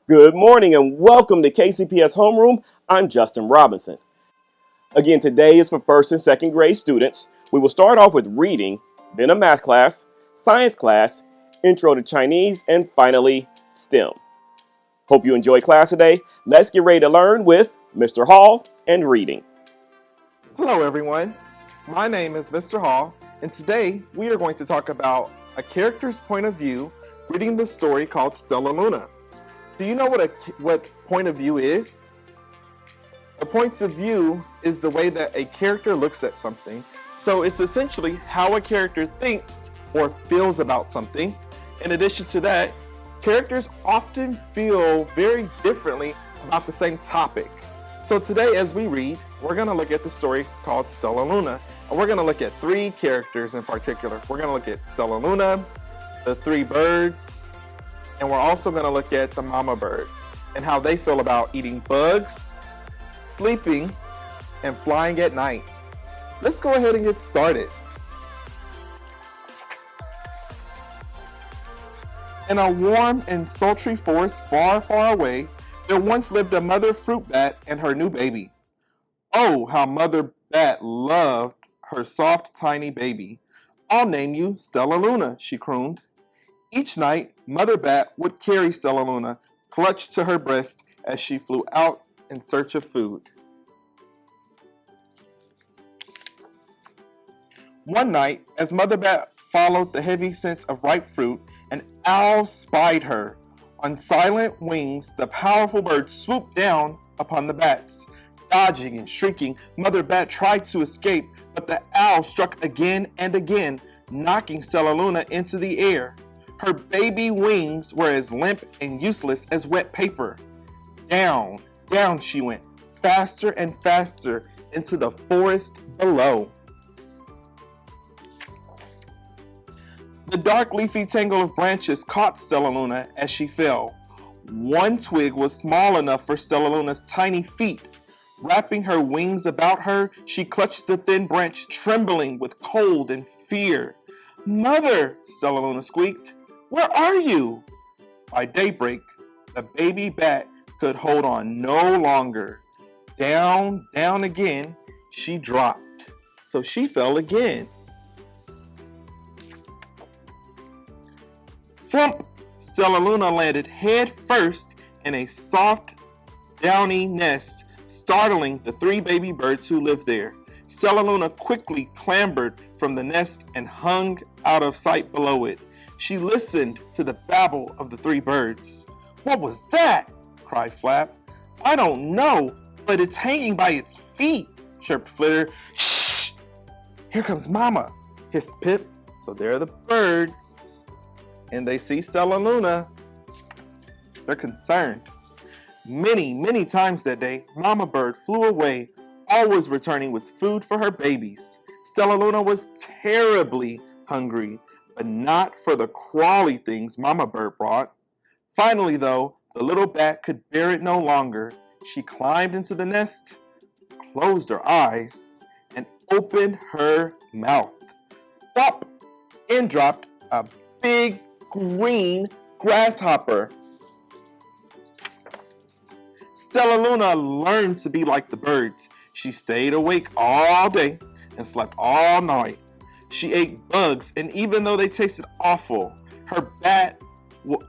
Good morning and welcome to KCPS Homeroom. I'm Justin Robinson. Again, today is for first and second grade students. We will start off with reading, then a math class, science class, intro to Chinese, and finally, STEM. Hope you enjoy class today. Let's get ready to learn with Mr. Hall and reading. Hello everyone, my name is Mr. Hall, and today we are going to talk about a character's point of view reading the story called Stella Luna. Do you know what point of view is? A point of view is the way that a character looks at something. So it's essentially how a character thinks or feels about something. In addition to that, characters often feel very differently about the same topic. So today as we read, we're going to look at the story called Stella Luna. And we're going to look at three characters in particular. We're going to look at Stella Luna, the three birds, and we're also going to look at the mama bird and how they feel about eating bugs, sleeping, and flying at night. Let's go ahead and get started. In a warm and sultry forest far, far away, there once lived a mother fruit bat and her new baby. Oh, how Mother Bat loved her soft, tiny baby. "I'll name you Stella Luna," she crooned. Each night, Mother Bat would carry Stella Luna clutched to her breast as she flew out in search of food. One night, as Mother Bat followed the heavy scent of ripe fruit, an owl spied her. On silent wings, the powerful bird swooped down upon the bats. Dodging and shrieking, Mother Bat tried to escape, but the owl struck again and again, knocking Stella Luna into the air. Her baby wings were as limp and useless as wet paper. Down, down she went, faster and faster into the forest below. The dark leafy tangle of branches caught Stella Luna as she fell. One twig was small enough for Stella Luna's tiny feet. Wrapping her wings about her, she clutched the thin branch, trembling with cold and fear. "Mother," Stella Luna squeaked, "where are you?" By daybreak, the baby bat could hold on no longer. Down, down again, she dropped. So she fell again. Flump! Stella Luna landed head first in a soft, downy nest, startling the three baby birds who lived there. Stella Luna quickly clambered from the nest and hung out of sight below it. She listened to the babble of the three birds. "What was that?" cried Flap. "I don't know, but it's hanging by its feet," chirped Flitter. "Shh! Here comes Mama," hissed Pip. So there are the birds, and they see Stella Luna. They're concerned. Many, many times that day, Mama Bird flew away, always returning with food for her babies. Stella Luna was terribly hungry, but not for the crawly things Mama Bird brought. Finally, though, the little bat could bear it no longer. She climbed into the nest, closed her eyes, and opened her mouth. Pop! In dropped a big green grasshopper. Stella Luna learned to be like the birds. She stayed awake all day and slept all night. She ate bugs, and even though they tasted awful, her bat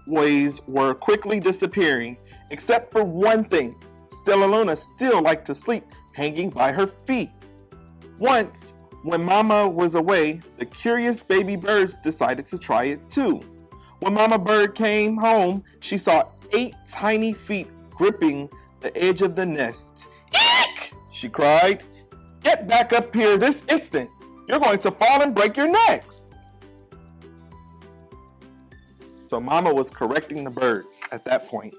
ways were quickly disappearing, except for one thing. Stella Luna still liked to sleep hanging by her feet. Once, when Mama was away, the curious baby birds decided to try it too. When Mama Bird came home, she saw 8 tiny feet gripping the edge of the nest. "Eek!" she cried. "Get back up here this instant! You're going to fall and break your necks!" So Mama was correcting the birds at that point.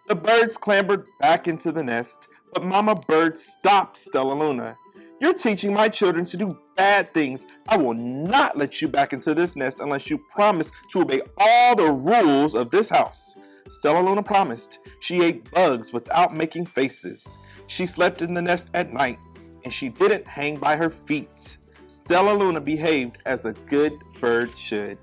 The birds clambered back into the nest, but Mama Bird stopped Stella Luna. "You're teaching my children to do bad things. I will not let you back into this nest unless you promise to obey all the rules of this house." Stella Luna promised. She ate bugs without making faces. She slept in the nest at night, and she didn't hang by her feet. Stella Luna behaved as a good bird should.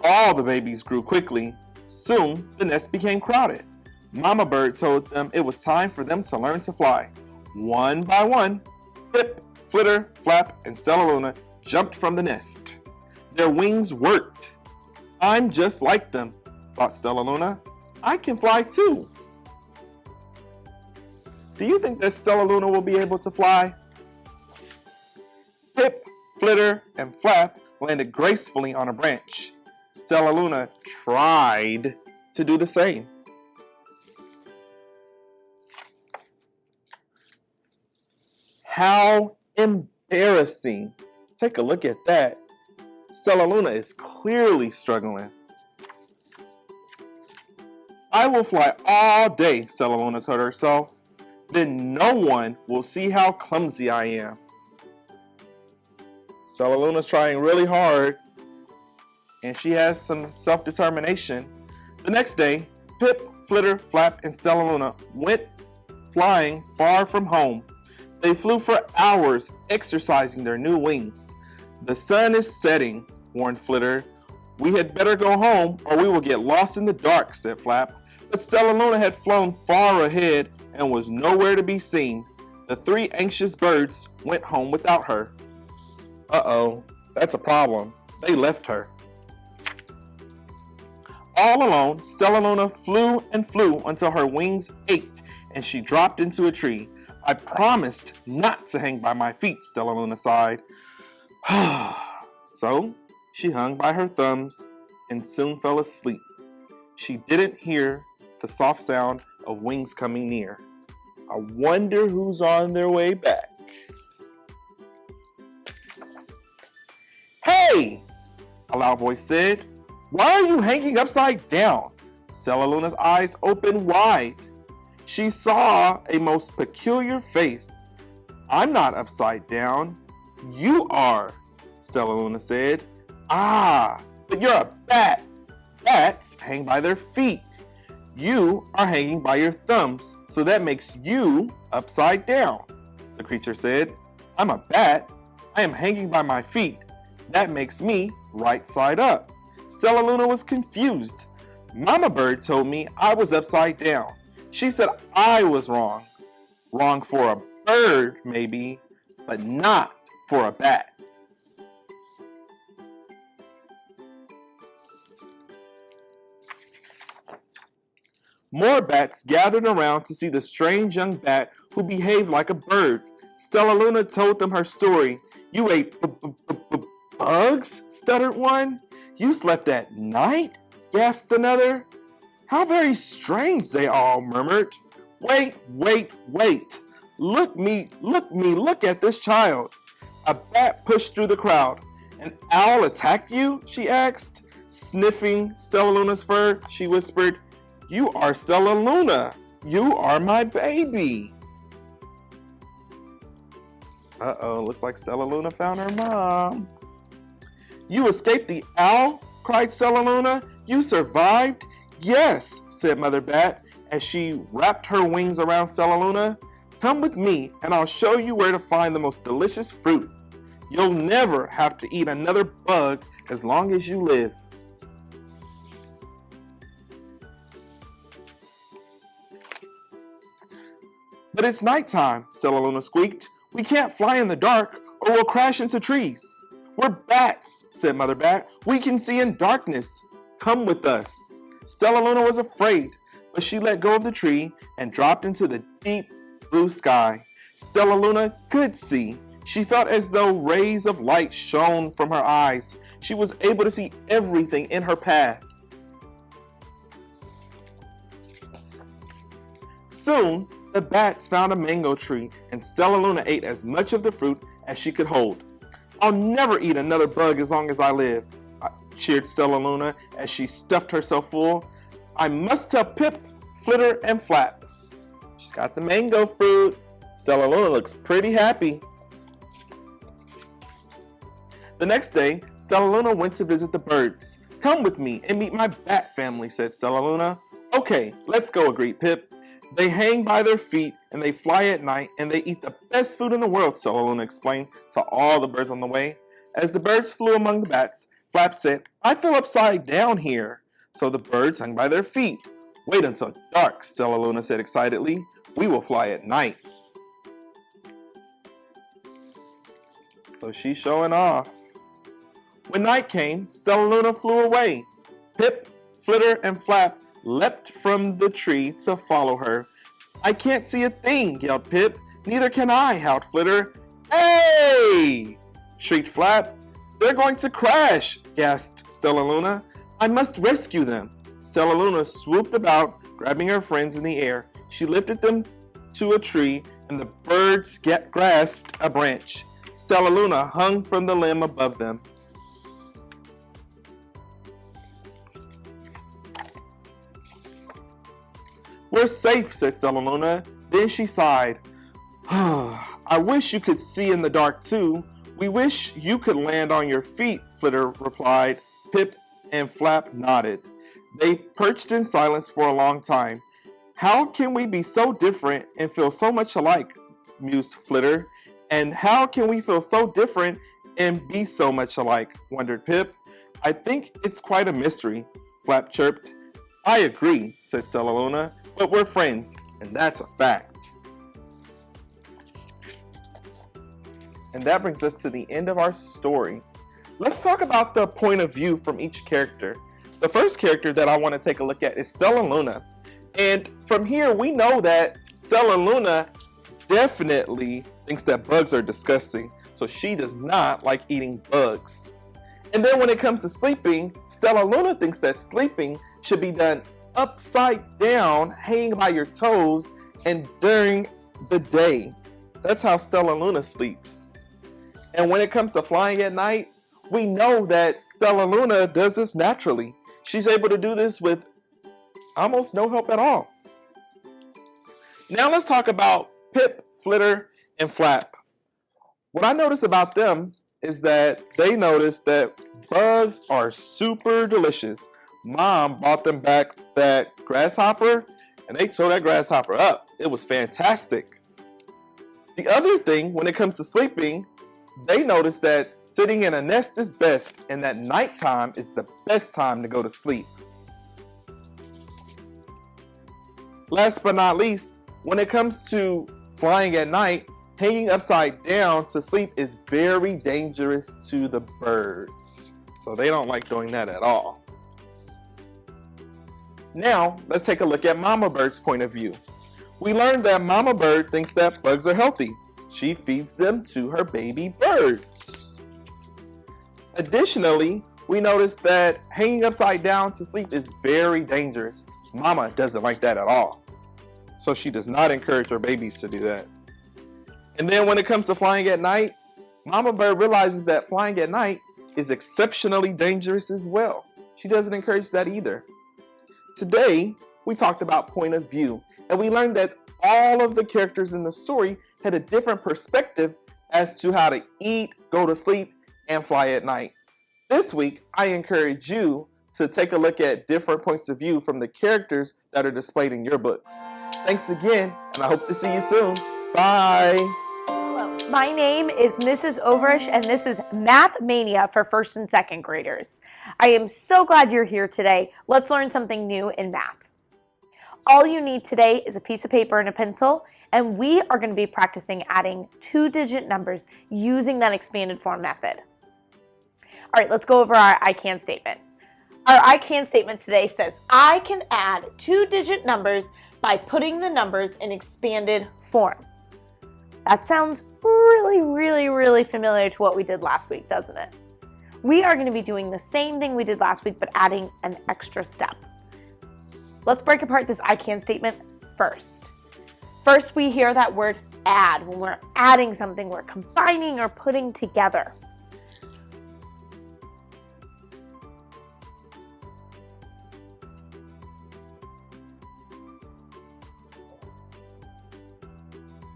All the babies grew quickly. Soon, the nest became crowded. Mama bird told them it was time for them to learn to fly. One by one, Pip, Flitter, Flap, and Stellaluna jumped from the nest. Their wings worked. I'm just like them, thought Stellaluna. I can fly too. Do you think that Stellaluna will be able to fly? Pip, Flitter, and Flap landed gracefully on a branch. Stellaluna tried to do the same. How embarrassing. Take a look at that. Stellaluna is clearly struggling. I will fly all day, Stellaluna told herself. Then no one will see how clumsy I am. Stellaluna's trying really hard, and she has some self-determination. The next day, Pip, Flitter, Flap, and Stellaluna went flying far from home. They flew for hours, exercising their new wings. The sun is setting, warned Flitter. We had better go home or we will get lost in the dark, said Flap. But Stellaluna had flown far ahead and was nowhere to be seen. The three anxious birds went home without her. Uh-oh, that's a problem. They left her. All alone, Stellaluna flew and flew until her wings ached and she dropped into a tree. I promised not to hang by my feet, Stellaluna sighed. So she hung by her thumbs and soon fell asleep. She didn't hear the soft sound of wings coming near. I wonder who's on their way back. Hey! A loud voice said. Why are you hanging upside down? Stellaluna's eyes opened wide. She saw a most peculiar face. I'm not upside down. You are, Stellaluna said. Ah, but you're a bat. Bats hang by their feet. You are hanging by your thumbs, so that makes you upside down, the creature said. I'm a bat. I am hanging by my feet. That makes me right side up. Stellaluna was confused. Mama bird told me I was upside down. She said I was wrong. Wrong for a bird, maybe, but not for a bat. More bats gathered around to see the strange young bat who behaved like a bird. Stellaluna told them her story. You ate bugs? Stuttered one. You slept at night? Gasped another. How very strange, they all murmured. Wait. Look at this child. A bat pushed through the crowd. An owl attacked you? She asked. Sniffing Stellaluna's fur, she whispered, You are Stellaluna. You are my baby. Uh-oh, looks like Stellaluna found her mom. You escaped the owl? Cried Stellaluna. You survived? Yes, said Mother Bat as she wrapped her wings around Stellaluna. Come with me and I'll show you where to find the most delicious fruit. You'll never have to eat another bug as long as you live. But it's nighttime, Stellaluna squeaked. We can't fly in the dark or we'll crash into trees. We're bats, said Mother Bat. We can see in darkness. Come with us. Stellaluna was afraid, but she let go of the tree and dropped into the deep blue sky. Stellaluna could see. She felt as though rays of light shone from her eyes. She was able to see everything in her path. Soon, the bats found a mango tree, and Stellaluna ate as much of the fruit as she could hold. I'll never eat another bug as long as I live, cheered Stellaluna as she stuffed herself full. I must tell Pip, Flitter, and Flap. She's got the mango fruit. Stellaluna looks pretty happy. The next day, Stellaluna went to visit the birds. Come with me and meet my bat family, said Stellaluna. Okay, let's go, agreed Pip. They hang by their feet and they fly at night and they eat the best food in the world, Stellaluna explained to all the birds on the way. As the birds flew among the bats, Flap said, I feel upside down here. So the birds hung by their feet. Wait until dark, Stellaluna said excitedly. We will fly at night. So she's showing off. When night came, Stellaluna flew away. Pip, Flitter, and Flap leapt from the tree to follow her. I can't see a thing, yelled Pip. Neither can I, howled Flitter. Hey! Shrieked Flap. They're going to crash, gasped Stellaluna. I must rescue them. Stellaluna swooped about, grabbing her friends in the air. She lifted them to a tree, and the birds grasped a branch. Stellaluna hung from the limb above them. We're safe, said Stellaluna. Then she sighed. I wish you could see in the dark too. We wish you could land on your feet, Flitter replied. Pip and Flap nodded. They perched in silence for a long time. How can we be so different and feel so much alike, mused Flitter. And how can we feel so different and be so much alike, wondered Pip. I think it's quite a mystery, Flap chirped. I agree, said Stellaluna, but we're friends, and that's a fact. And that brings us to the end of our story. Let's talk about the point of view from each character. The first character that I want to take a look at is Stellaluna. And from here, we know that Stellaluna definitely thinks that bugs are disgusting. So she does not like eating bugs. And then when it comes to sleeping, Stellaluna thinks that sleeping should be done upside down, hanging by your toes, and during the day. That's how Stellaluna sleeps. And when it comes to flying at night, we know that Stellaluna does this naturally. She's able to do this with almost no help at all. Now let's talk about Pip, Flitter, and Flap. What I notice about them is that they notice that bugs are super delicious. Mom bought them back that grasshopper, and they tore that grasshopper up. It was fantastic. The other thing, when it comes to sleeping, they notice that sitting in a nest is best, and that nighttime is the best time to go to sleep. Last but not least, when it comes to flying at night, hanging upside down to sleep is very dangerous to the birds. So they don't like doing that at all. Now, let's take a look at Mama Bird's point of view. We learned that Mama Bird thinks that bugs are healthy. She feeds them to her baby birds. Additionally, we noticed that hanging upside down to sleep is very dangerous. Mama doesn't like that at all. So she does not encourage her babies to do that. And then when it comes to flying at night, Mama Bird realizes that flying at night is exceptionally dangerous as well. She doesn't encourage that either. Today, we talked about point of view, and we learned that all of the characters in the story had a different perspective as to how to eat, go to sleep, and fly at night. This week, I encourage you to take a look at different points of view from the characters that are displayed in your books. Thanks again, and I hope to see you soon. Bye! Hello, my name is Mrs. Overish, and this is Math Mania for first and second graders. I am so glad you're here today. Let's learn something new in math. All you need today is a piece of paper and a pencil, and we are going to be practicing adding two-digit numbers using that expanded form method. All right, let's go over our I can statement. Our I can statement today says, I can add two-digit numbers by putting the numbers in expanded form. That sounds really familiar to what we did last week, doesn't it? We are going to be doing the same thing we did last week, but adding an extra step. Let's break apart this I can statement first. First, we hear that word add. When we're adding something, we're combining or putting together.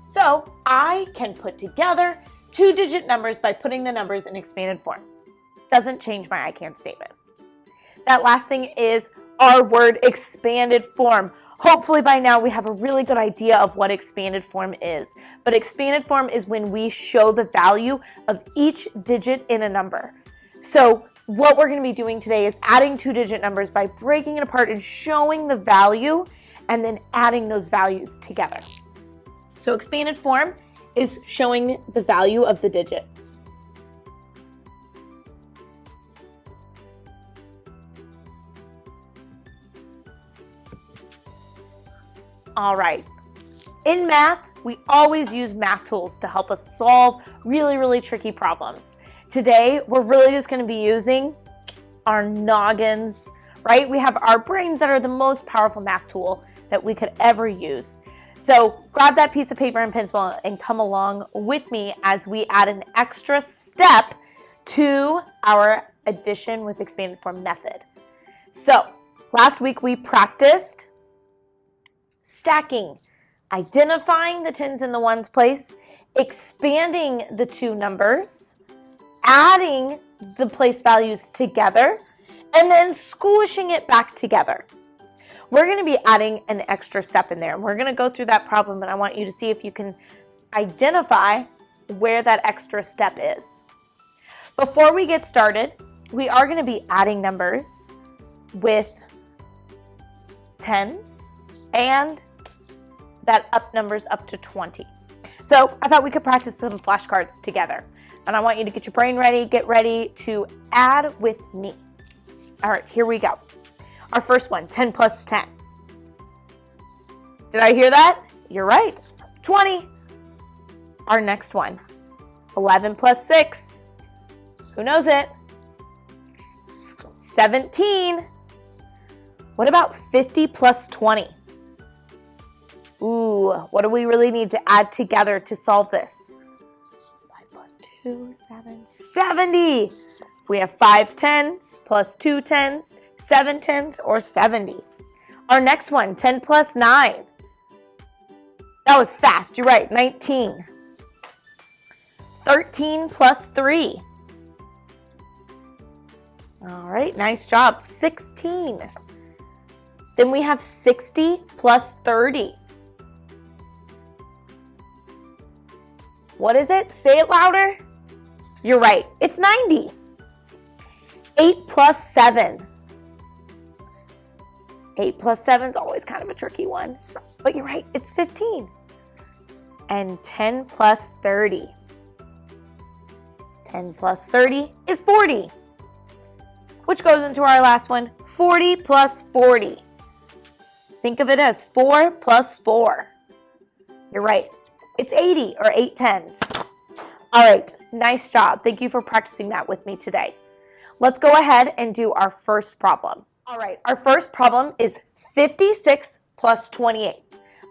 So I can put together two-digit numbers by putting the numbers in expanded form. Doesn't change my I can statement. That last thing is our word expanded form. Hopefully by now we have a really good idea of what expanded form is. But expanded form is when we show the value of each digit in a number. So what we're going to be doing today is adding two-digit numbers by breaking it apart and showing the value and then adding those values together. So expanded form is showing the value of the digits. All right. In math, we always use math tools to help us solve really tricky problems. Today, we're really just going to be using our noggins, right? We have our brains that are the most powerful math tool that we could ever use. So grab that piece of paper and pencil and come along with me as we add an extra step to our addition with expanded form method. So last week we practiced stacking, identifying the tens in the ones place, expanding the two numbers, adding the place values together, and then squishing it back together. We're going to be adding an extra step in there. We're going to go through that problem, and I want you to see if you can identify where that extra step is. Before we get started, we are going to be adding numbers with tens and that up numbers up to 20. So I thought we could practice some flashcards together. And I want you to get your brain ready, get ready to add with me. All right, here we go. Our first one, 10 plus 10. Did I hear that? You're right, 20. Our next one, 11 plus 6. Who knows it? 17. What about 50 plus 20? Ooh, what do we really need to add together to solve this? 5 plus 2, 7, 70. We have 5 tens plus 2 tens, 7 tens, or 70. Our next one, 10 plus 9. That was fast, you're right, 19. 13 plus 3. All right, nice job, 16. Then we have 60 plus 30. What is it? Say it louder. You're right, it's 90. 8 plus 7. 8 plus 7 is always kind of a tricky one, but you're right, it's 15. And 10 plus 30. 10 plus 30 is 40. Which goes into our last one, 40 plus 40. Think of it as 4 plus 4. You're right, it's 80 or 8 tens. All right, nice job. Thank you for practicing that with me today. Let's go ahead and do our first problem. All right, our first problem is 56 plus 28.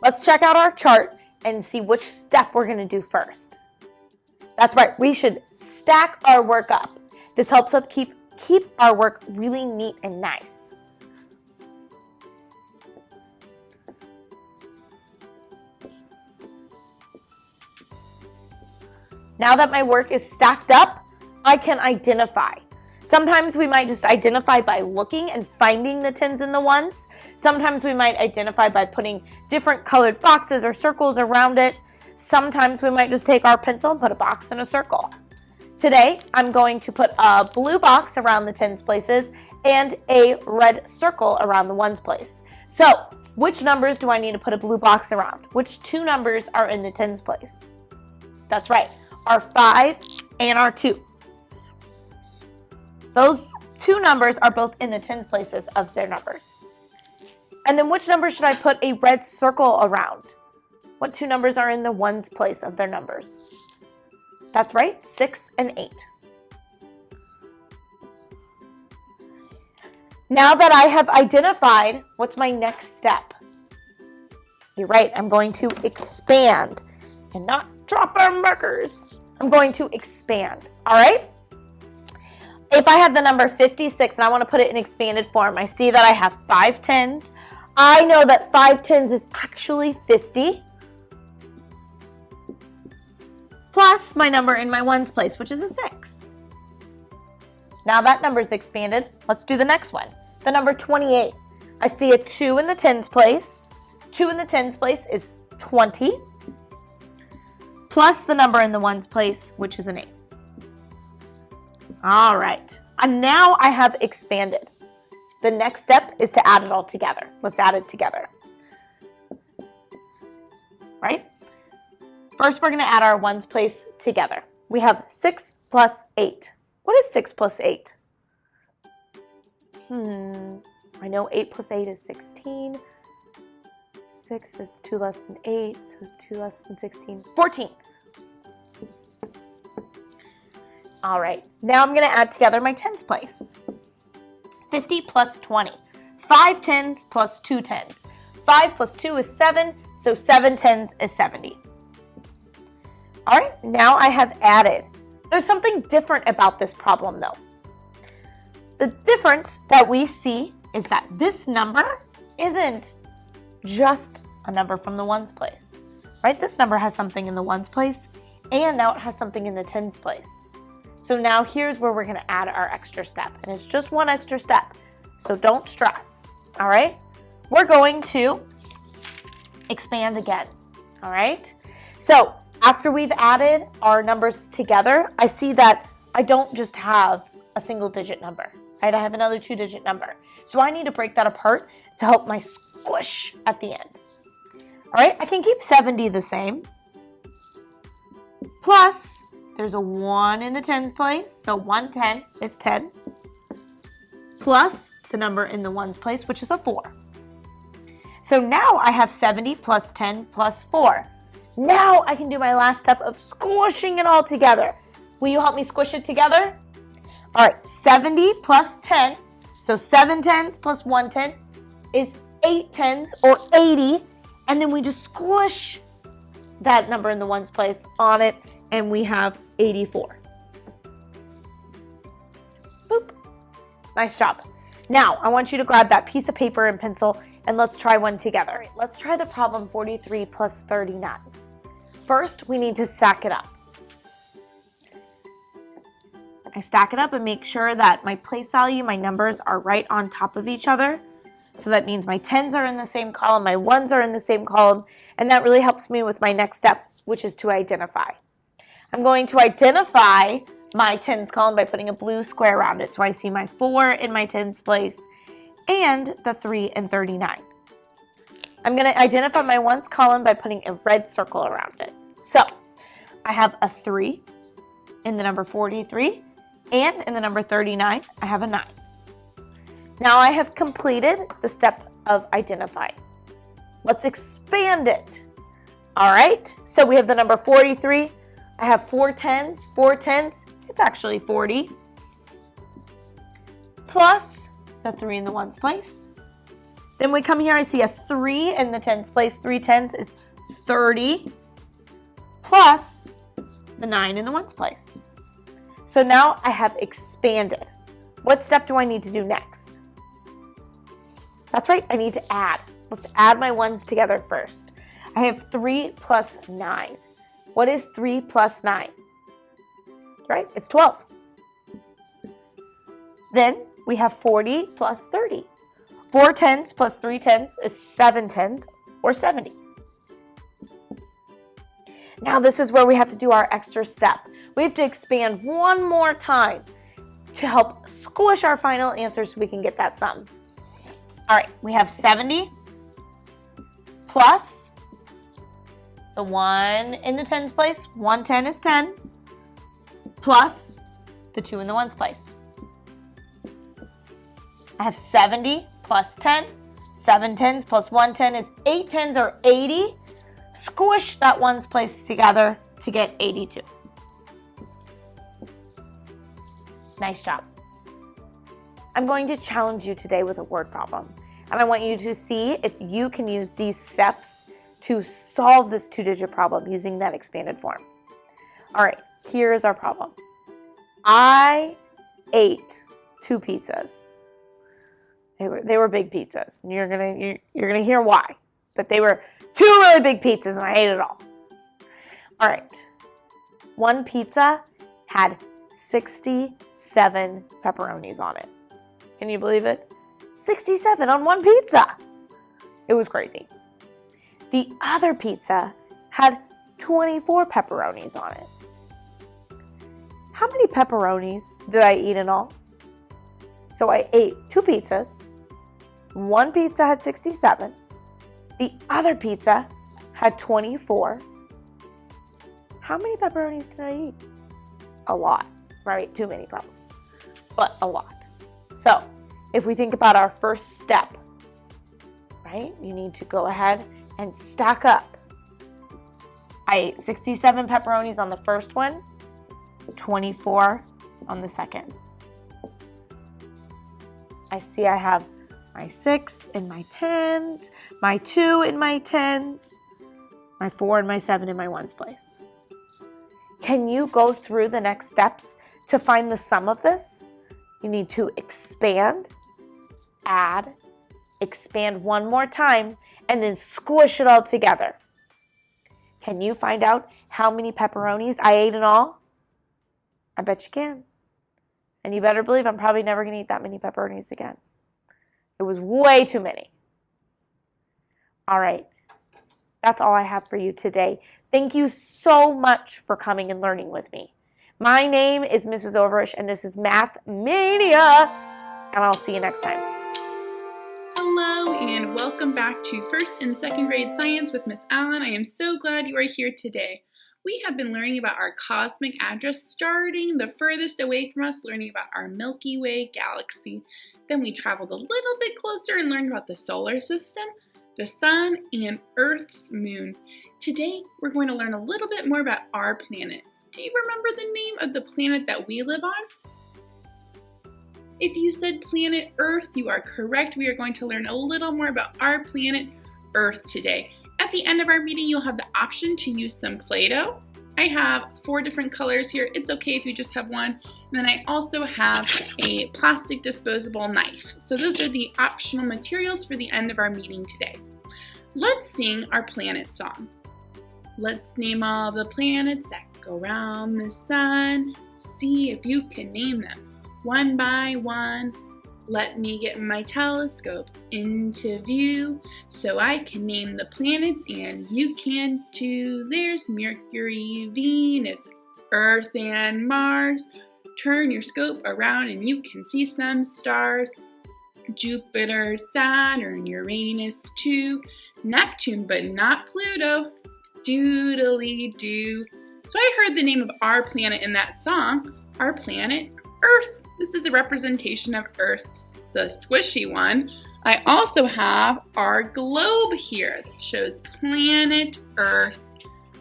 Let's check out our chart and see which step we're gonna do first. That's right, we should stack our work up. This helps us keep our work really neat and nice. Now that my work is stacked up, I can identify. Sometimes we might just identify by looking and finding the tens and the ones. Sometimes we might identify by putting different colored boxes or circles around it. Sometimes we might just take our pencil and put a box in a circle. Today, I'm going to put a blue box around the tens places and a red circle around the ones place. So, which numbers do I need to put a blue box around? Which two numbers are in the tens place? That's right, our 5 and our 2. Those two numbers are both in the tens places of their numbers. And then which number should I put a red circle around? What two numbers are in the ones place of their numbers? That's right, 6 and 8. Now that I have identified, what's my next step? You're right, I'm going to expand and not drop our markers. I'm going to expand, all right? If I have the number 56 and I want to put it in expanded form, I see that I have 5 tens. I know that 5 tens is actually 50. Plus my number in my ones place, which is a 6. Now that number is expanded, let's do the next one. The number 28. I see a 2 in the tens place. 2 in the tens place is 20. Plus the number in the ones place, which is an 8. All right, And now I have expanded. The next step is to add it all together. Let's add it together. Right? First, we're going to add our ones place together. We have 6 plus 8. What is 6 plus 8? I know 8 plus 8 is 16. 6 is 2 less than 8, so 2 less than 16 is 14. All right, now I'm going to add together my tens place. 50 plus 20. 5 tens plus 2 tens. 5 plus 2 is 7, so 7 tens is 70. All right, now I have added. There's something different about this problem though. The difference that we see is that this number isn't just a number from the ones place, right? This number has something in the ones place, and now it has something in the tens place. So now here's where we're gonna add our extra step, and it's just one extra step, so don't stress, all right? We're going to expand again, all right? So after we've added our numbers together, I see that I don't just have a single digit number, right? I have another 2-digit number. So I need to break that apart to help my squish at the end. All right, I can keep 70 the same. Plus, there's a 1 in the tens place, so 110 is 10. Plus the number in the ones place, which is a 4. So now I have 70 plus 10 plus 4. Now I can do my last step of squishing it all together. Will you help me squish it together? All right, 70 plus 10, so 7 tens plus 1 10 is 8 tens or 80, and then we just squish that number in the ones place on it, and we have 84. Boop. Nice job. Now, I want you to grab that piece of paper and pencil, and let's try one together. All right, let's try the problem 43 plus 39. First, we need to stack it up. I stack it up and make sure that my place value, my numbers are right on top of each other. So that means my tens are in the same column, my ones are in the same column, and that really helps me with my next step, which is to identify. I'm going to identify my tens column by putting a blue square around it. So I see my 4 in my tens place and the 3 and 39. I'm going to identify my ones column by putting a red circle around it. So I have a 3 in the number 43, and in the number 39, I have a 9. Now I have completed the step of identifying. Let's expand it. All right, so we have the number 43. I have 4 tens, it's actually 40, plus the 3 in the ones place. Then we come here, I see a 3 in the tens place. 3 tens is 30, plus the 9 in the ones place. So now I have expanded. What step do I need to do next? That's right, I need to add. Let's add my ones together first. I have 3 plus 9. What is 3 plus 9? Right, it's 12. Then we have 40 plus 30. 4 tens plus 3 tens is 7 tens or 70. Now this is where we have to do our extra step. We have to expand one more time to help squish our final answer so we can get that sum. All right, we have 70 plus the 1 in the tens place. 110 is 10, plus the 2 in the ones place. I have 70 plus 10. 7 tens plus 110 is 8 tens or 80. Squish that ones place together to get 82. Nice job. I'm going to challenge you today with a word problem, and I want you to see if you can use these steps to solve this 2-digit problem using that expanded form. All right, here's our problem. I ate 2 pizzas. They were big pizzas, and you're gonna hear why. But they were 2 really big pizzas, and I ate it all. All right, one pizza had 67 pepperonis on it. Can you believe it? 67 on one pizza. It was crazy. The other pizza had 24 pepperonis on it. How many pepperonis did I eat in all? So I ate 2 pizzas. One pizza had 67. The other pizza had 24. How many pepperonis did I eat? A lot, right? Too many probably, but a lot. So if we think about our first step, right? You need to go ahead and stack up. I ate 67 pepperonis on the first one, 24 on the second. I see I have my 6 in my 10s, my 2 in my 10s, my 4 and my 7 in my 1s place. Can you go through the next steps to find the sum of this? You need to expand, add, expand one more time, and then squish it all together. Can you find out how many pepperonis I ate in all? I bet you can. And you better believe I'm probably never going to eat that many pepperonis again. It was way too many. All right. That's all I have for you today. Thank you so much for coming and learning with me. My name is Mrs. Overish, and this is Math Mania. And I'll see you next time. Hello, and welcome back to first and second grade science with Miss Allen. I am so glad you are here today. We have been learning about our cosmic address, starting the furthest away from us, learning about our Milky Way galaxy. Then we traveled a little bit closer and learned about the solar system, the sun, and Earth's moon. Today, we're going to learn a little bit more about our planet. Do you remember the name of the planet that we live on? If you said planet Earth, you are correct. We are going to learn a little more about our planet Earth today. At the end of our meeting, you'll have the option to use some Play-Doh. I have 4 different colors here. It's okay if you just have one. And then I also have a plastic disposable knife. So those are the optional materials for the end of our meeting today. Let's sing our planet song. Let's name all the planets that go around the sun. See if you can name them one by one. Let me get my telescope into view so I can name the planets and you can too. There's Mercury, Venus, Earth, and Mars. Turn your scope around and you can see some stars. Jupiter, Saturn, Uranus too. Neptune, but not Pluto. Doodly-doo. So I heard the name of our planet in that song, our planet Earth. This is a representation of Earth. It's a squishy one. I also have our globe here that shows planet Earth.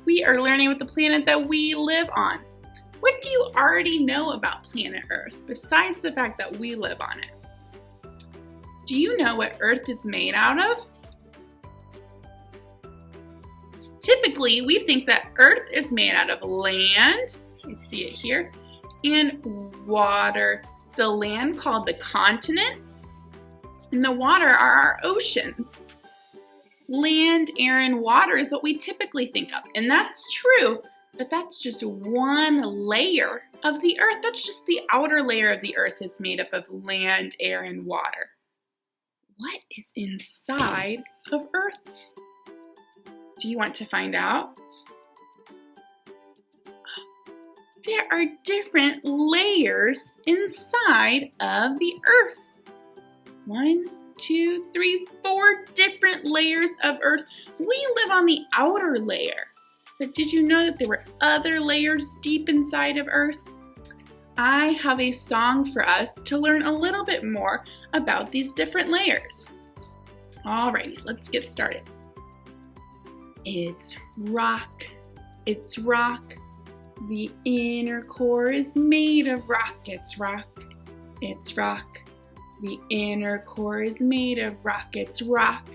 We are learning about the planet that we live on. What do you already know about planet Earth besides the fact that we live on it? Do you know what Earth is made out of? Typically, we think that Earth is made out of land, you see it here, and water. The land called the continents, and the water are our oceans. Land, air, and water is what we typically think of, and that's true, but that's just one layer of the Earth. That's just the outer layer of the Earth is made up of land, air, and water. What is inside of Earth? Do you want to find out? There are different layers inside of the Earth. 1, 2, 3, 4 different layers of Earth. We live on the outer layer. But did you know that there were other layers deep inside of Earth? I have a song for us to learn a little bit more about these different layers. Alrighty, let's get started. It's rock, it's rock. The inner core is made of rock. It's rock, it's rock. The inner core is made of rock. It's rock,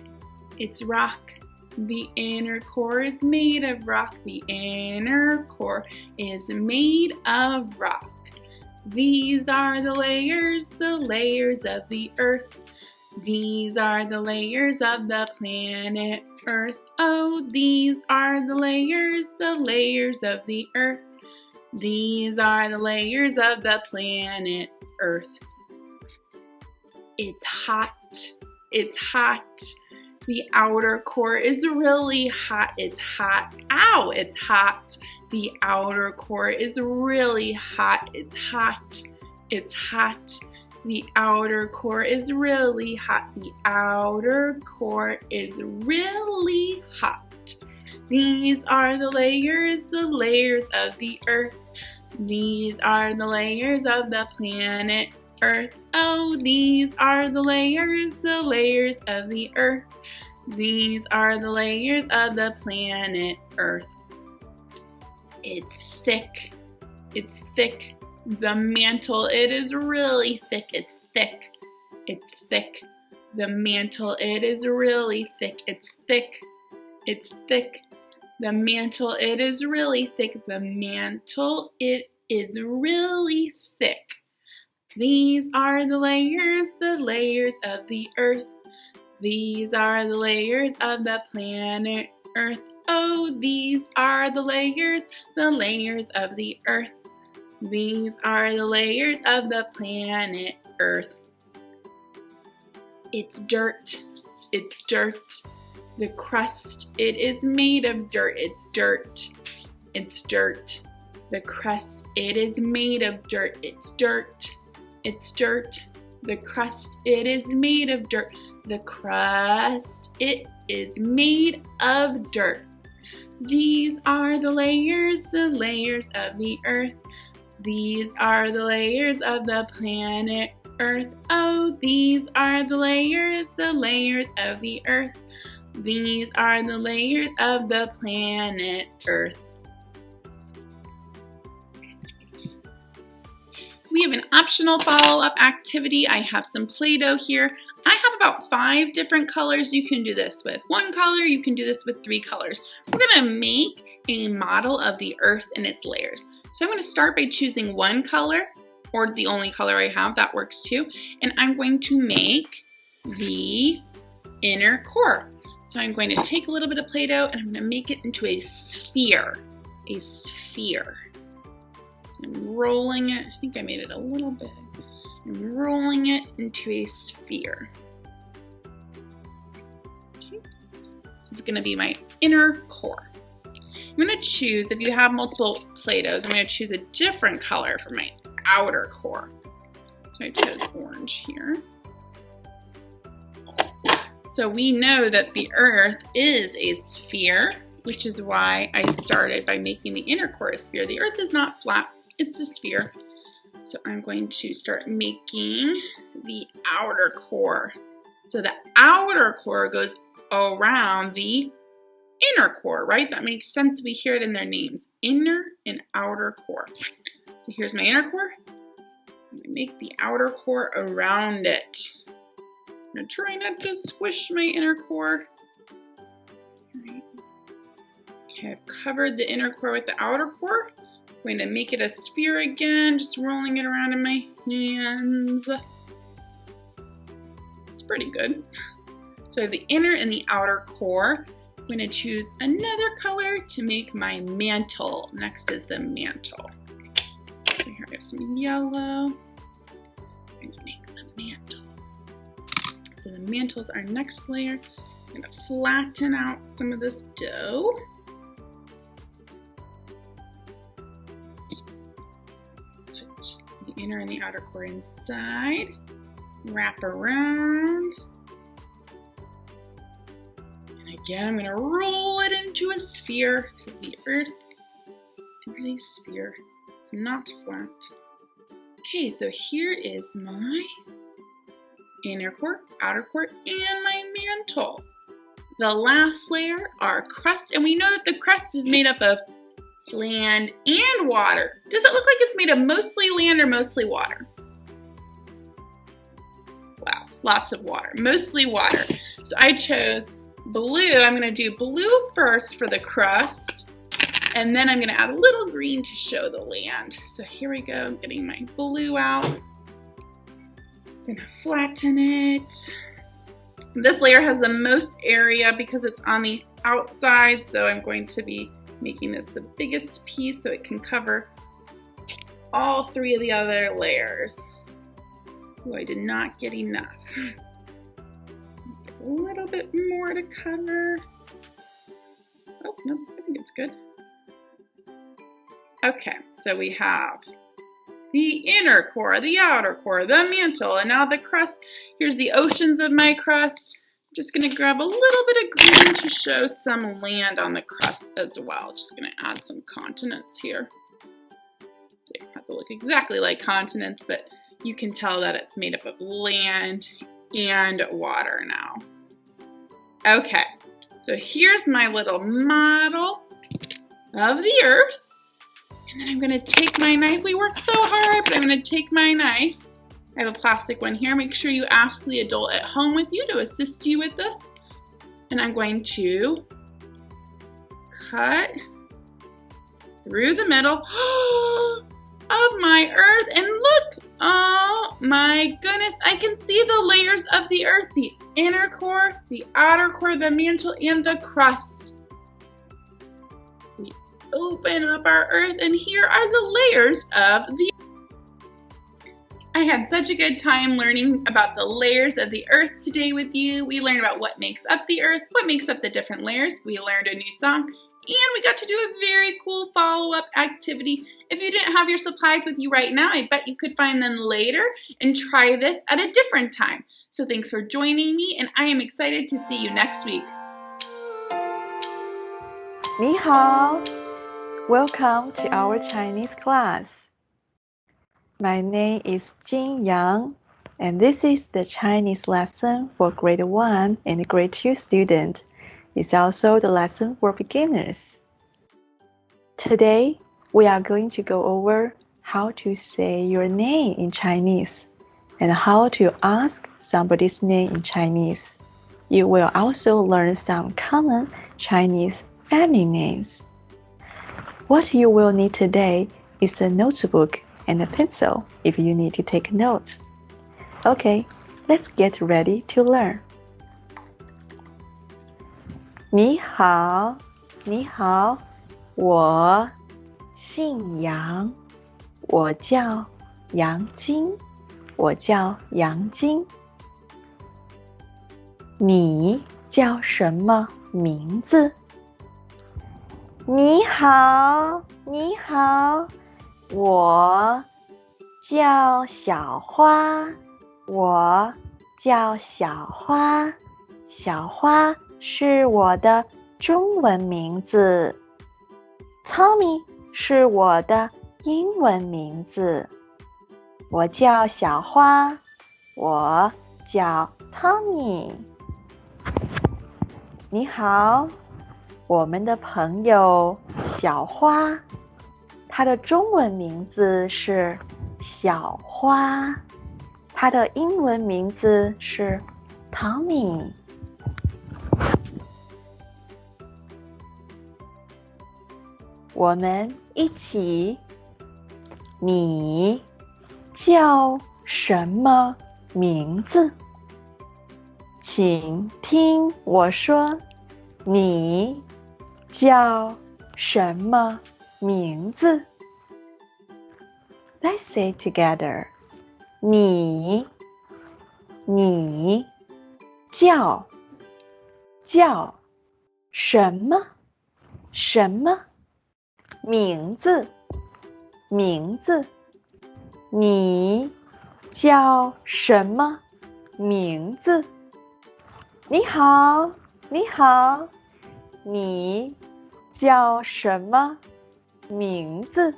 it's rock. The inner core is made of rock. The inner core is made of rock. These are the layers of the Earth. These are the layers of the planet Earth. Oh, these are the layers of the Earth. These are the layers of the planet Earth. It's hot. It's hot. The outer core is really hot. It's hot. Ow! It's hot. The outer core is really hot. It's hot. It's hot. The outer core is really hot. The outer core is really hot. These are the layers of the earth. These are the layers of the planet Earth. Oh, these are the layers of the earth. These are the layers of the planet Earth. It's thick. It's thick. The mantle, it is really thick. It's thick. It's thick. The mantle, it is really thick. It's thick. It's thick. The mantle, it is really thick. The mantle, it is really thick. These are the layers of the earth. These are the layers of the planet Earth. Oh, these are the layers of the earth. These are the layers of the planet Earth. It's dirt. It's dirt. The crust, it is made of dirt. It's dirt. It's dirt. The crust, it is made of dirt. It's dirt. It's dirt. The crust, it is made of dirt. The crust, it is made of dirt. These are the layers of the earth. These are the layers of the planet Earth. Oh, these are the layers of the earth. These are the layers of the planet Earth. We have an optional follow-up activity. I have some Play-Doh here. I have about 5 different colors you can do this with. 1 color, you can do this with 3 colors. We're gonna make a model of the earth and its layers. So I'm gonna start by choosing 1 color, or the only color I have, that works too. And I'm going to make the inner core. So I'm going to take a little bit of Play-Doh and I'm gonna make it into a sphere. A sphere. I'm rolling it. I think I made it a little big. I'm rolling it into a sphere. Okay. It's going to be my inner core. I'm going to choose, if you have multiple Play-Dohs, I'm going to choose a different color for my outer core. So I chose orange here. So we know that the earth is a sphere, which is why I started by making the inner core a sphere. The earth is not flat. It's a sphere. So I'm going to start making the outer core. So the outer core goes around the inner core, right? That makes sense. We hear it in their names, inner and outer core. So here's my inner core. I'm gonna make the outer core around it. I'm gonna try not to squish my inner core. All right. Okay, I've covered the inner core with the outer core. I'm going to make it a sphere again, just rolling it around in my hands. It's pretty good. So I have the inner and the outer core. I'm going to choose another color to make my mantle. Next is the mantle. So here I have some yellow. I'm going to make the mantle. So the mantle is our next layer. I'm going to flatten out some of this dough. The inner and the outer core inside, wrap around, and again I'm going to roll it into a sphere. The earth is a sphere, it's not flat. Okay, so here is my inner core, outer core, and my mantle. The last layer, our crust, and we know that the crust is made up of land and water. Does it look like it's made of mostly land or mostly water? Wow, lots of water, mostly water. So I chose blue. I'm gonna do blue first for the crust, and then I'm gonna add a little green to show the land. So here we go, I'm getting my blue out. I'm gonna flatten it. This layer has the most area because it's on the outside, so I'm going to be making this the biggest piece so it can cover all 3 of the other layers. Oh, I did not get enough. A little bit more to cover. Oh, no, I think it's good. Okay, so we have the inner core, the outer core, the mantle, and now the crust. Here's the oceans of my crust. I'm just gonna grab a little bit of green to show some land on the crust as well. Just gonna add some continents here. They don't have to look exactly like continents, but you can tell that it's made up of land and water now. Okay, so here's my little model of the earth. And then I'm gonna take my knife. We worked so hard, but I'm gonna take my knife. I have a plastic one here. Make sure you ask the adult at home with you to assist you with this. And I'm going to cut through the middle of my earth. And look, oh my goodness, I can see the layers of the earth, the inner core, the outer core, the mantle, and the crust. We open up our earth, and here are the layers of the earth. I had such a good time learning about the layers of the earth today with you. We learned about what makes up the earth, what makes up the different layers. We learned a new song, and we got to do a very cool follow-up activity. If you didn't have your supplies with you right now, I bet you could find them later and try this at a different time. So thanks for joining me, and I am excited to see you next week. 你好 Welcome to our Chinese class. My name is Jin Yang, and this is the Chinese lesson for grade 1 and grade 2 students. It's also the lesson for beginners. Today, we are going to go over how to say your name in Chinese and how to ask somebody's name in Chinese. You will also learn some common Chinese family names. What you will need today is a notebook and a pencil if you need to take notes. Okay, let's get ready to learn. 你好，你好，我姓杨，我叫杨金，我叫杨金。你叫什么名字？你好，你好，我叫小花，我叫小花，小花是我的中文名字。Tommy 是我的英文名字。我叫小花，我叫 Tommy。你好，我们的朋友小花，她的中文名字是小花，她的英文名字是 Tommy。我们一起，你叫什么名字？请听我说，你叫什么名字？ Let's say together. 你叫什么名字？你叫什么名字？你好，你好，你叫什么名字？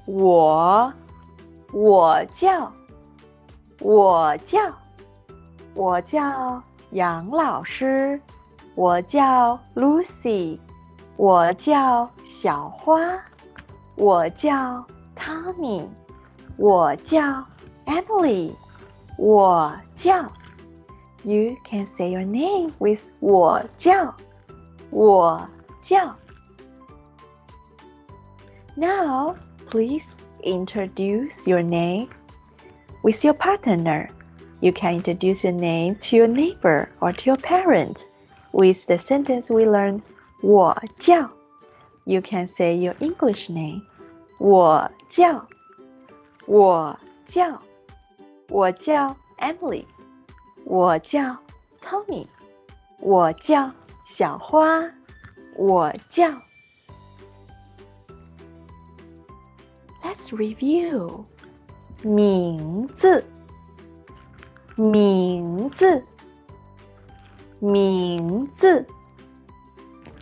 我叫杨老师，我叫 Lucy， 我叫小花，我叫 Tommy， 我叫 Emily， 我叫 You can say your name with 我叫 Now, please introduce your name with your partner. You can introduce your name to your neighbor or to your parent with the sentence we learned 我叫. You can say your English name. 我叫 Emily. 我叫 Tommy. 我叫小花. 我叫 Let's review. 名字，名字，名字。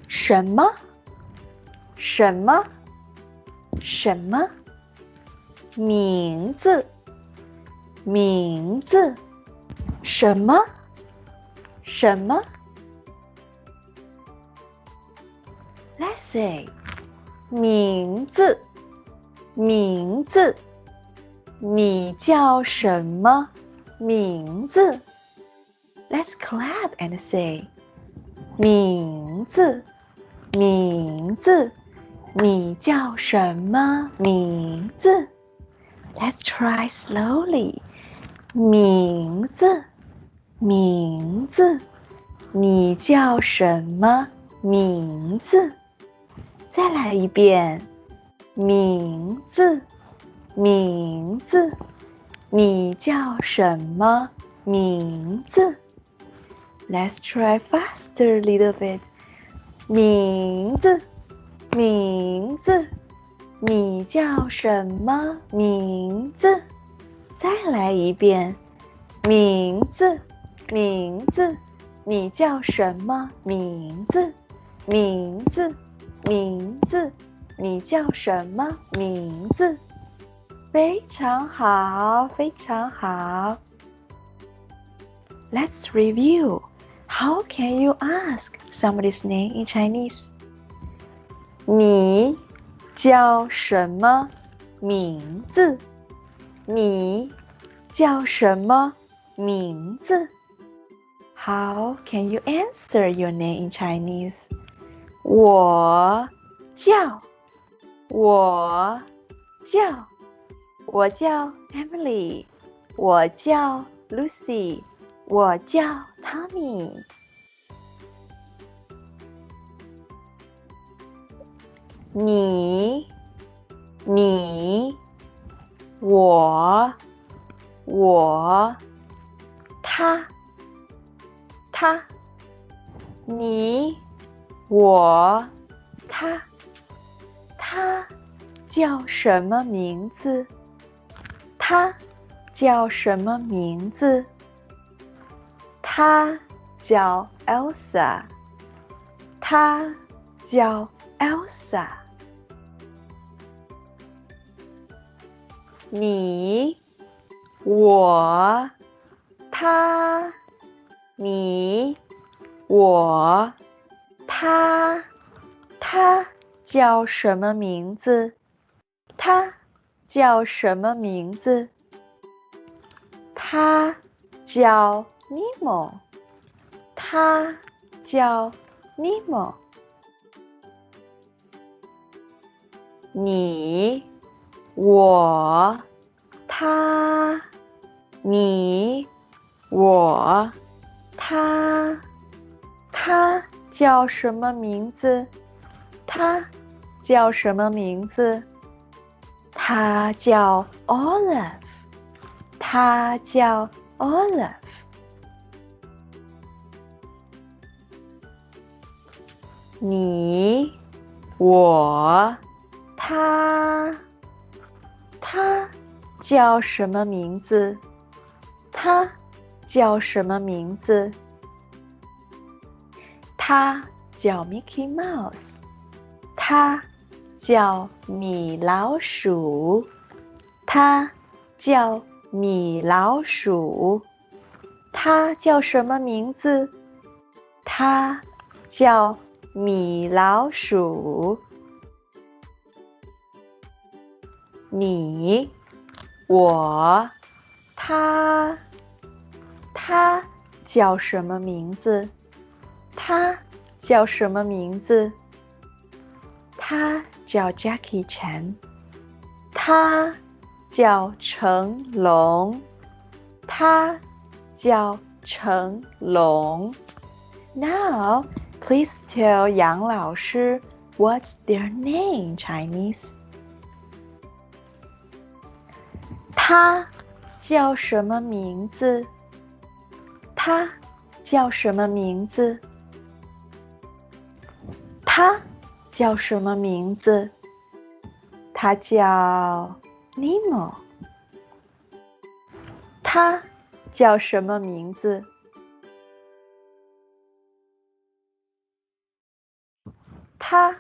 什么？什么？什么？名字，名字。什么？什么？ Let's say 名字，名字。你叫什么名字？ Let's clap and say 名字，名字。你叫什么名字？ Let's try slowly 名字，名字。你叫什么名字？再来一遍，名字，名字。你叫什么名字？ Let's try faster a little bit. 名字，名字。你叫什么名字？再来一遍，名字，名字。你叫什么名字？名字，名字。你叫什么名字？非常好，非常好。Let's review. How can you ask somebody's name in Chinese? 你叫什么名字？你叫什么名字？ How can you answer your name in Chinese? 我叫 Emily. 我叫 Lucy. 我叫 Tommy. 你我他你我他叫什么名字？他叫什么名字？他叫 Elsa. 他叫 Elsa. 你我他你我他叫什么名字？他叫什么名字？他叫 Nemo. 他叫 Nemo. 你我他你我他叫什么名字？他叫什么名字？他叫 Olive. 他叫 Olive. 你我他叫什么名字？他叫什么名字？他叫 Mickey Mouse. 他叫米老鼠。他叫米老鼠。他叫什么名字？他叫米老鼠。你我他叫什么名字？他叫什么名字？他叫 Jackie Chan. 他叫成龙。他叫成龙。Now, please tell 杨老师 what's their name in Chinese. 他叫什么名字？他叫什么名字？他叫什么名字？他叫 Nemo。他叫什么名字？他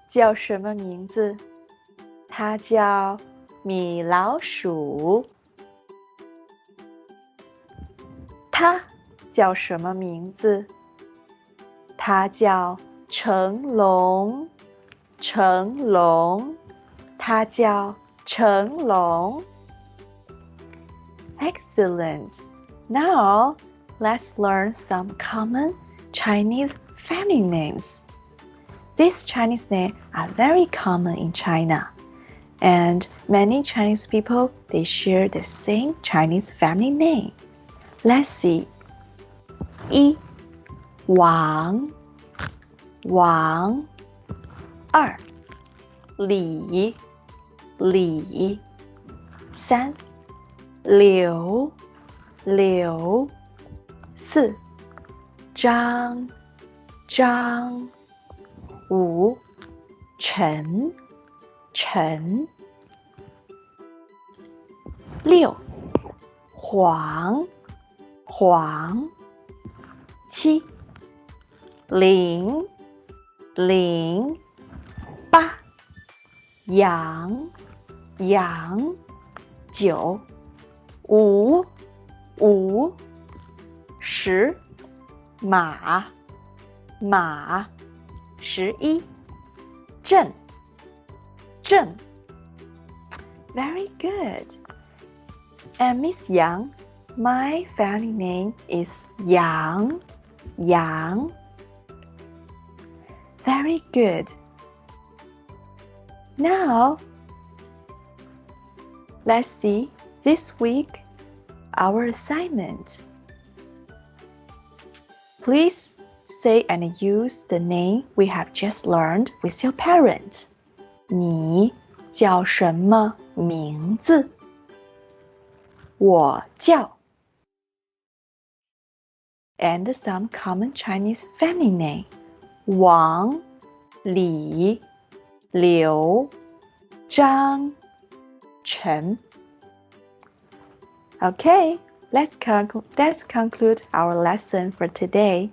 叫什么名字？他叫米老鼠。他叫什么名字？他叫成龙。成龙，他叫成龙。Excellent. Now, let's learn some common Chinese family names. These Chinese names are very common in China, and many Chinese people, they share the same Chinese family name. Let's see. 一，王，王。二，李，李。三，刘，刘。四，张，张。五，陈，陈。六，黄，黄。七，林，林。八，羊，羊。九，五，五。十，马，马。11，正，正。Very good. And Miss Yang, my family name is Yang, Yang. Very good. Now, let's see this week our assignment. Please say and use the name we have just learned with your parent. 你叫什么名字？我叫。And some common Chinese family name. 王、李、刘、张、陈。Okay, let's conclude our lesson for today.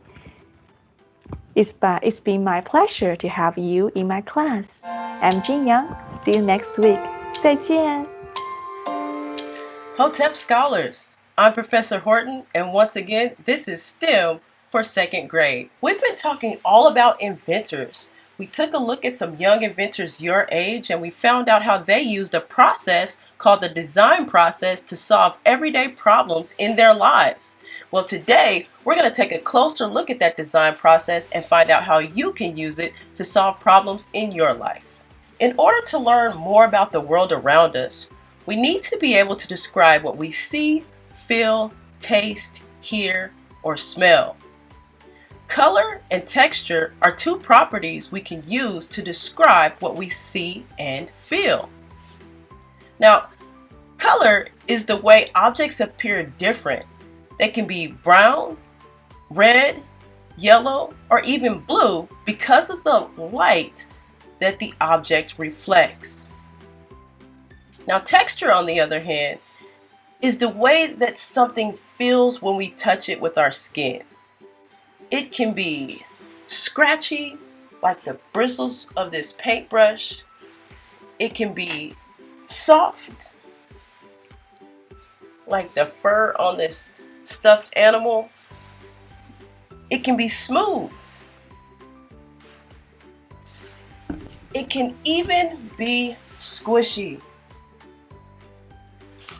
It's been my pleasure to have you in my class. I'm Jin Yang. See you next week. 再见. Hotep Scholars, I'm Professor Horton, and once again, this is STEM for 2nd grade. We've been talking all about inventors. We took a look at some young inventors your age, and we found out how they used a process called the design process to solve everyday problems in their lives. Well, today, we're going to take a closer look at that design process and find out how you can use it to solve problems in your life. In order to learn more about the world around us, we need to be able to describe what we see, feel, taste, hear, or smell. Color and texture are two properties we can use to describe what we see and feel. Now, color is the way objects appear different. They can be brown, red, yellow, or even blue because of the light that the object reflects. Now, texture, on the other hand, is the way that something feels when we touch it with our skin. It can be scratchy, like the bristles of this paintbrush. It can be soft, like the fur on this stuffed animal. It can be smooth. It can even be squishy.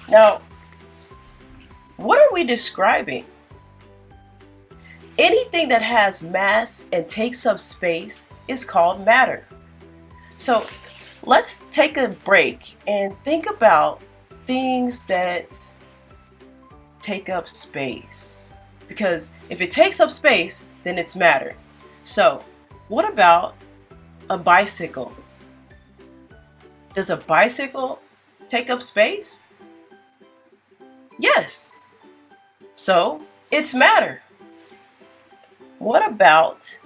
Now, what are we describing? Anything that has mass and takes up space is called matter. So let's take a break and think about things that take up space. Because if it takes up space, then it's matter. So what about a bicycle? Does a bicycle take up space? Yes. So it's matter. What about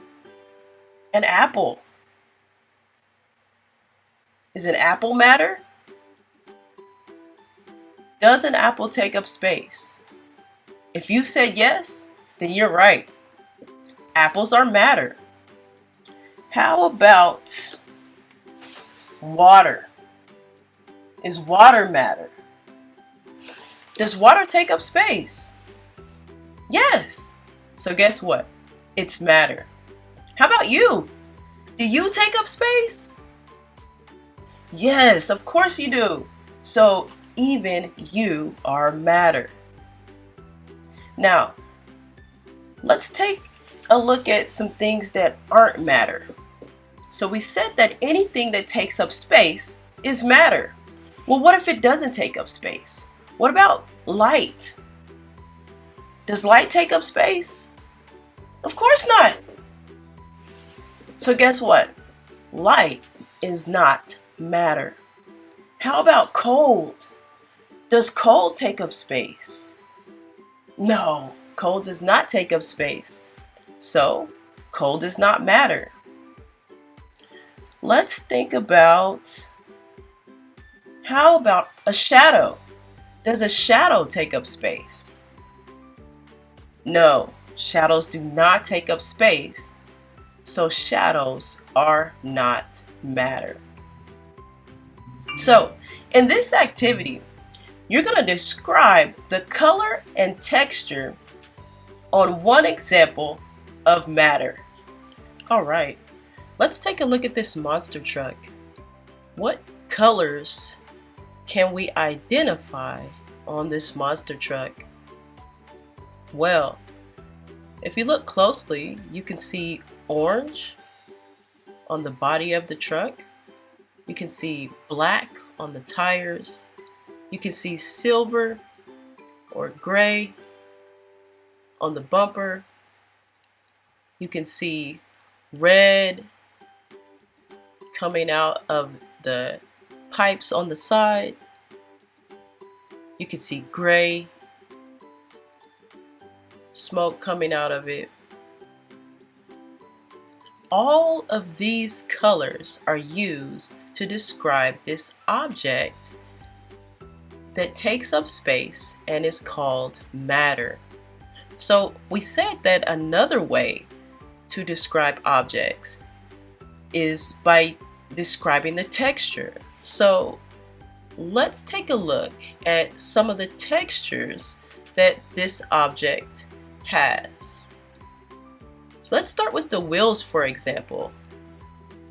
an apple? Is an apple matter? Does an apple take up space? If you said yes, then you're right. Apples are matter. How about water? Is water matter? Does water take up space? Yes. So guess what? It's matter. How about you? Do you take up space? Yes, of course you do. So even you are matter. Now, let's take a look at some things that aren't matter. So we said that anything that takes up space is matter. Well, what if it doesn't take up space? What about light? Does light take up space? Of course not. So guess what? Light is not matter. How about cold? Does cold take up space? No, cold does not take up space. So, cold is not matter. Let's think about, how about a shadow? Does a shadow take up space? No, shadows do not take up space. So shadows are not matter. So, in this activity, you're going to describe the color and texture on one example of matter. All right, let's take a look at this monster truck. What colors can we identify on this monster truck? Well, if you look closely, you can see orange on the body of the truck. You can see black on the tires. You can see silver or gray on the bumper. You can see red coming out of the pipes on the side. You can see gray smoke coming out of it. All of these colors are used to describe this object that takes up space and is called matter. So we said that another way to describe objects is by describing the texture. So let's take a look at some of the textures that this object has. So let's start with the wheels, for example.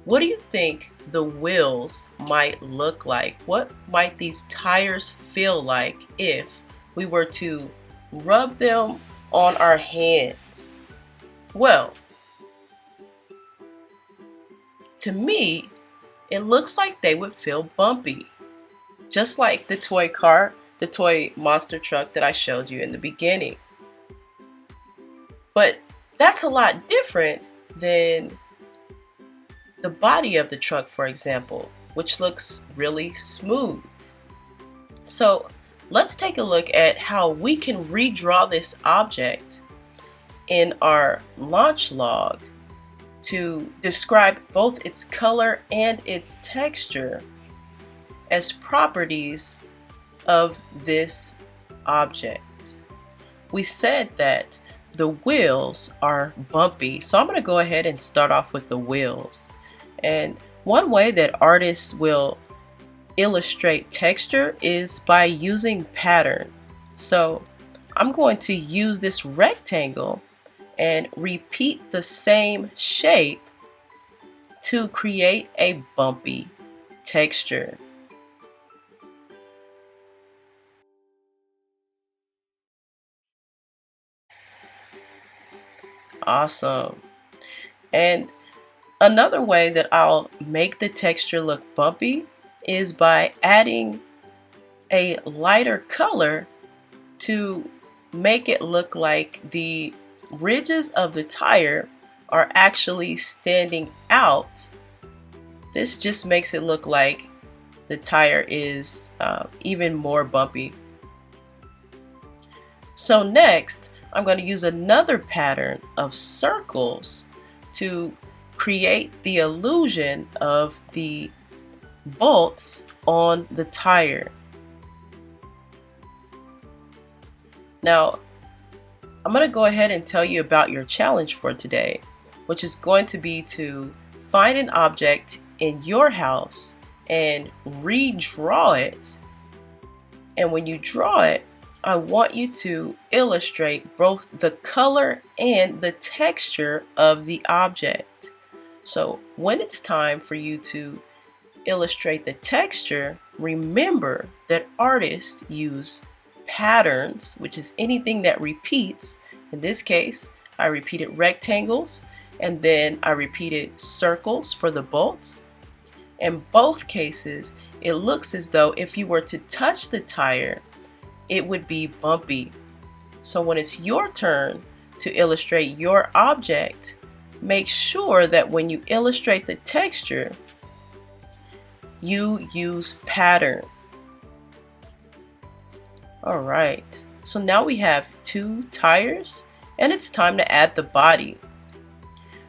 What do you think the wheels might look like? What might these tires feel like if we were to rub them on our hands? Well, to me, it looks like they would feel bumpy, just like the toy car, the toy monster truck that I showed you in the beginning. But that's a lot different than the body of the truck, for example, which looks really smooth. So let's take a look at how we can redraw this object in our launch log to describe both its color and its texture as properties of this object. We said that the wheels are bumpy, so I'm going to go ahead and start off with the wheels. And one way that artists will illustrate texture is by using pattern. So I'm going to use this rectangle and repeat the same shape to create a bumpy texture. Awesome. And another way that I'll make the texture look bumpy is by adding a lighter color to make it look like the ridges of the tire are actually standing out. This just makes it look like the tire is even more bumpy. So next, I'm going to use another pattern of circles to create the illusion of the bolts on the tire. Now, I'm going to go ahead and tell you about your challenge for today, which is going to be to find an object in your house and redraw it. And when you draw it, I want you to illustrate both the color and the texture of the object. So when it's time for you to illustrate the texture, remember that artists use patterns, which is anything that repeats. In this case, I repeated rectangles, and then I repeated circles for the bolts. In both cases, it looks as though if you were to touch the tire, it would be bumpy. So when it's your turn to illustrate your object, make sure that when you illustrate the texture, you use pattern. All right, so now we have 2 tires, and it's time to add the body.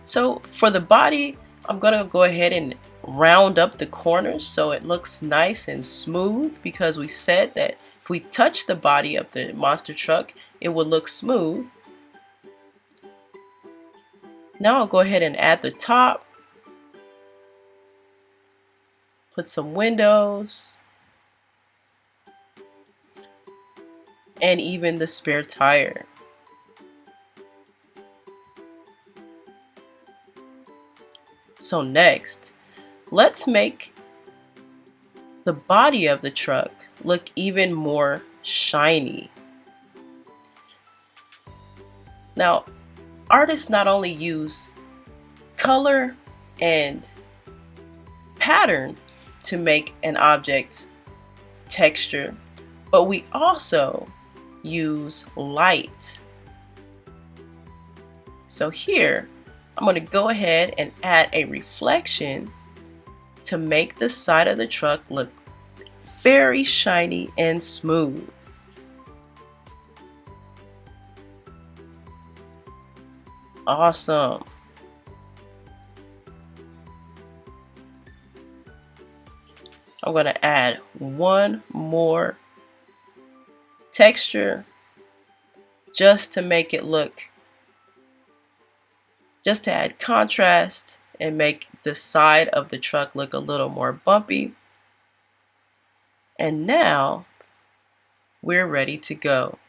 So for the body, I'm gonna go ahead and round up the corners so it looks nice and smooth, because we said that if we touch the body of the monster truck, it would look smooth. Now I'll go ahead and add the top, put some windows, and even the spare tire. So next, let's make the body of the truck look even more shiny. Now, artists not only use color and pattern to make an object's texture, but we also use light. So here, I'm going to go ahead and add a reflection to make the side of the truck look very shiny and smooth. Awesome. I'm going to add one more texture just to make it look, just to add contrast and make the side of the truck look a little more bumpy. And now we're ready to go.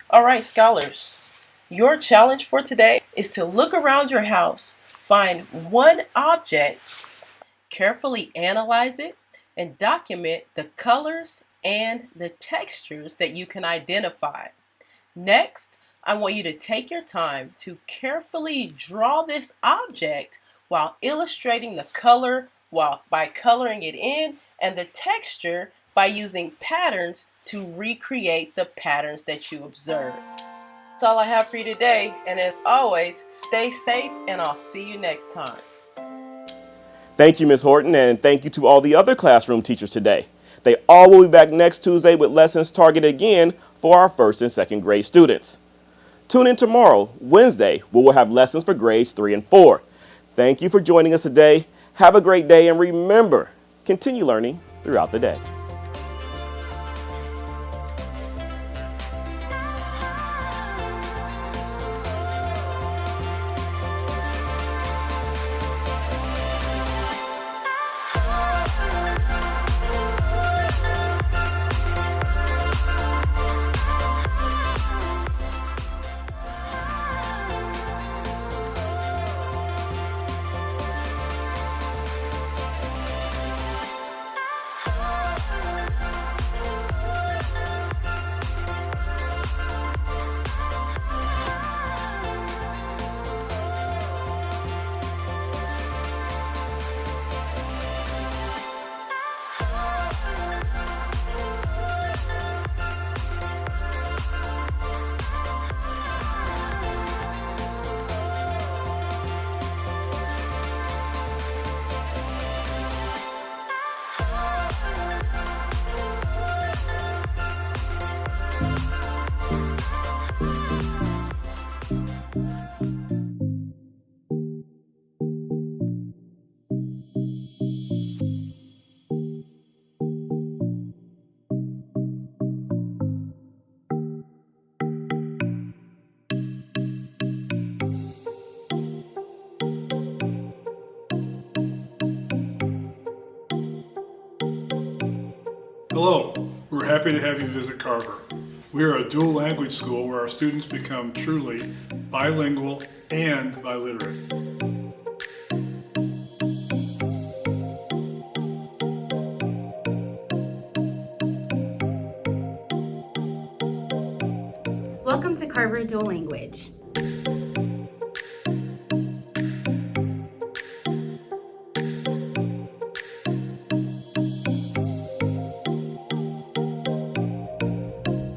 All right, scholars, your challenge for today is to look around your house, find one object, carefully analyze it, and document the colors and the textures that you can identify. Next, I want you to take your time to carefully draw this object while illustrating the color by coloring it in, and the texture by using patterns to recreate the patterns that you observe. That's all I have for you today, and as always, stay safe, and I'll see you next time. Thank you, Ms. Horton, and thank you to all the other classroom teachers today. They all will be back next Tuesday with lessons targeted again for our 1st and 2nd grade students. Tune in tomorrow, Wednesday, where we'll have lessons for grades 3 and 4. Thank you for joining us today. Have a great day, and remember, continue learning throughout the day. Hello, we're happy to have you visit Carver. We are a dual language school where our students become truly bilingual and biliterate. Welcome to Carver Dual Language.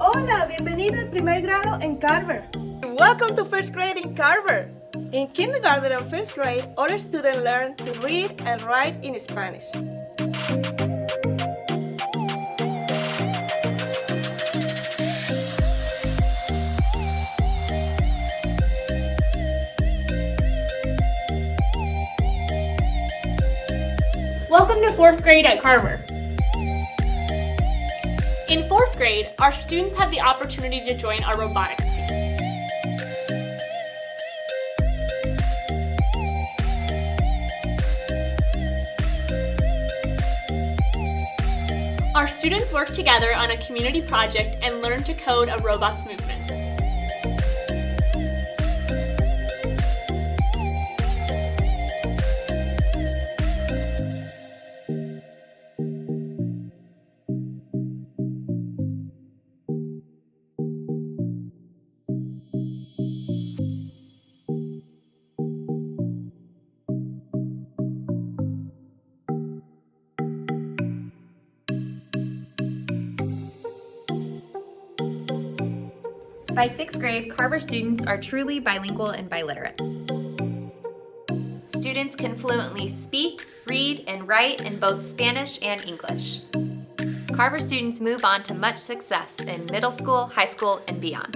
Hola, bienvenido al primer grado en Carver. Welcome to first grade in Carver. In kindergarten and first grade, all students learn to read and write in Spanish. Welcome to 4th grade at Carver. In 4th grade, our students have the opportunity to join our robotics team. Our students work together on a community project and learn to code a robot's movements. By 6th grade, Carver students are truly bilingual and biliterate. Students can fluently speak, read, and write in both Spanish and English. Carver students move on to much success in middle school, high school, and beyond.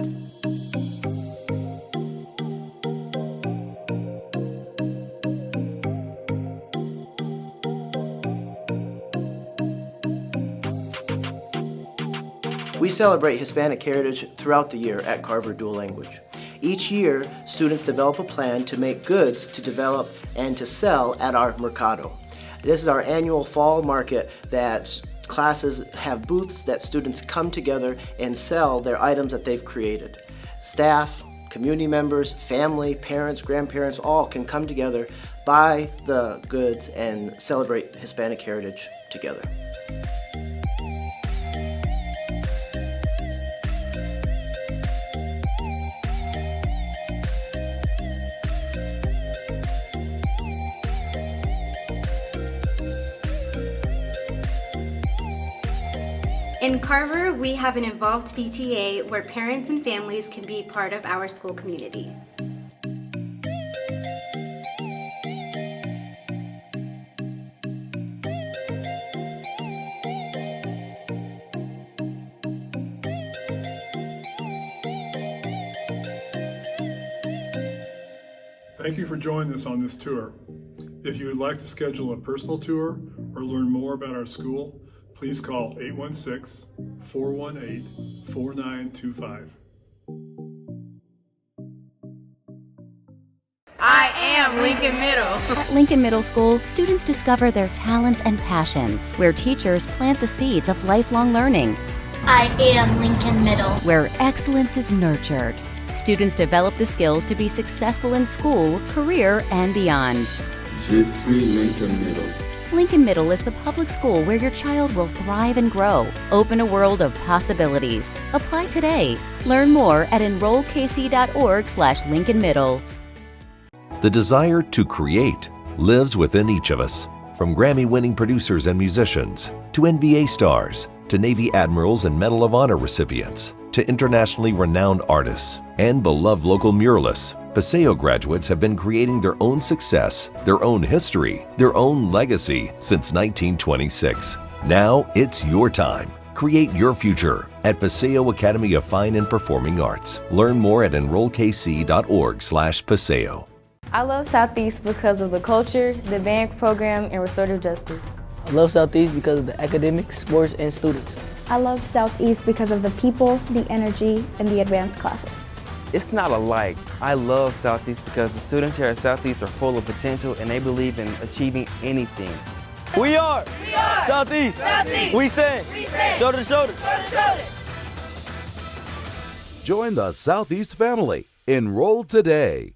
We celebrate Hispanic heritage throughout the year at Carver Dual Language. Each year, students develop a plan to make goods to develop and to sell at our mercado. This is our annual fall market that classes have booths that students come together and sell their items that they've created. Staff, community members, family, parents, grandparents, all can come together, buy the goods, and celebrate Hispanic heritage together. In Carver, we have an involved PTA where parents and families can be part of our school community. Thank you for joining us on this tour. If you would like to schedule a personal tour or learn more about our school, please call 816-418-4925. I am Lincoln Middle. At Lincoln Middle School, students discover their talents and passions, where teachers plant the seeds of lifelong learning. I am Lincoln Middle. Where excellence is nurtured. Students develop the skills to be successful in school, career, and beyond. Je suis Lincoln Middle. Lincoln Middle is the public school where your child will thrive and grow. Open a world of possibilities. Apply today. Learn more at enrollkc.org/Lincoln Middle. The desire to create lives within each of us. From Grammy-winning producers and musicians, to NBA stars, to Navy admirals and Medal of Honor recipients, to internationally renowned artists, and beloved local muralists, Paseo graduates have been creating their own success, their own history, their own legacy since 1926. Now it's your time. Create your future at Paseo Academy of Fine and Performing Arts. Learn more at enrollkc.org/Paseo. I love Southeast because of the culture, the band program, and restorative justice. I love Southeast because of the academics, sports, and students. I love Southeast because of the people, the energy, and the advanced classes. It's not alike. I love Southeast because the students here at Southeast are full of potential and they believe in achieving anything. We are Southeast. We stand shoulder to shoulder. Join the Southeast family. Enroll today.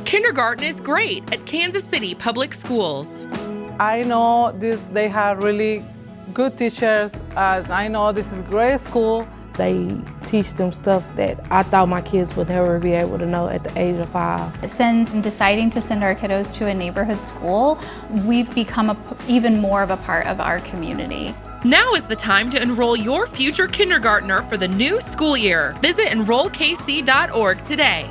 Kindergarten is great at Kansas City Public Schools. I know they have really good teachers. I know this is a great school. They teach them stuff that I thought my kids would never be able to know at the age of 5. Since deciding to send our kiddos to a neighborhood school, we've become even more of a part of our community. Now is the time to enroll your future kindergartner for the new school year. Visit enrollkc.org today.